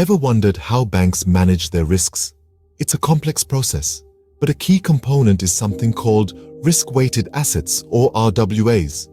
Ever wondered how banks manage their risks? It's a complex process, but a key component is something called risk-weighted assets or RWAs.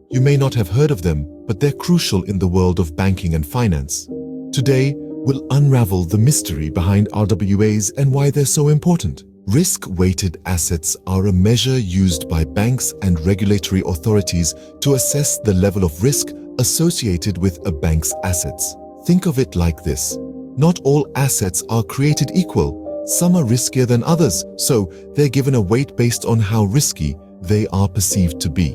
You may not have heard of them, but they're crucial in the world of banking and finance. Today, we'll unravel the mystery behind RWAs and why they're so important. Risk-weighted assets are a measure used by banks and regulatory authorities to assess the level of risk associated with a bank's assets. Think of it like this. Not all assets are created equal. Some are riskier than others, so they're given a weight based on how risky they are perceived to be.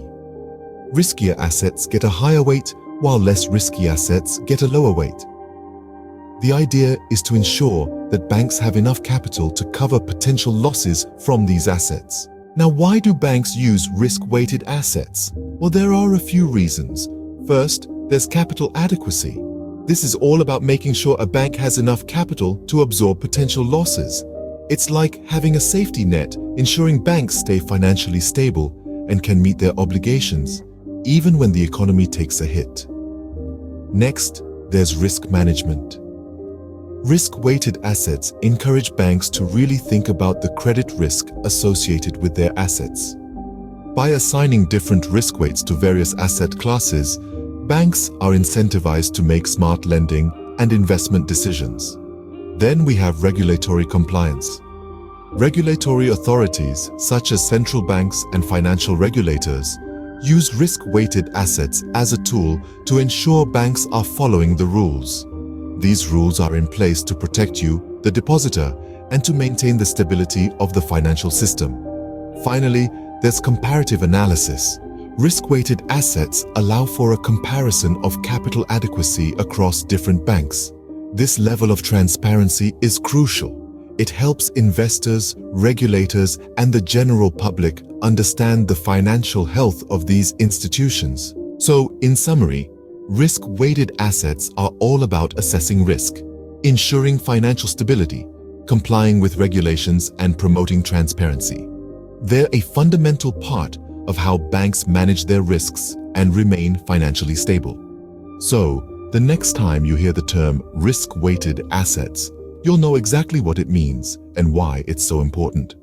Riskier assets get a higher weight, while less risky assets get a lower weight. The idea is to ensure that banks have enough capital to cover potential losses from these assets. Now, why do banks use risk-weighted assets? Well, there are a few reasons. First, there's capital adequacy. This is all about making sure a bank has enough capital to absorb potential losses. It's like having a safety net, ensuring banks stay financially stable and can meet their obligations, even when the economy takes a hit. Next, there's risk management. Risk-weighted assets encourage banks to really think about the credit risk associated with their assets. By assigning different risk weights to various asset classes, banks are incentivized to make smart lending and investment decisions. Then we have regulatory compliance. Regulatory authorities, such as central banks and financial regulators, use risk-weighted assets as a tool to ensure banks are following the rules. These rules are in place to protect you, the depositor, and to maintain the stability of the financial system. Finally, there's comparative analysis. Risk-weighted assets allow for a comparison of capital adequacy across different banks. This level of transparency is crucial. It helps investors, regulators, and the general public understand the financial health of these institutions. So, in summary, risk-weighted assets are all about assessing risk, ensuring financial stability, complying with regulations, and promoting transparency. They're a fundamental part of how banks manage their risks and remain financially stable. So, the next time you hear the term risk-weighted assets, you'll know exactly what it means and why it's so important.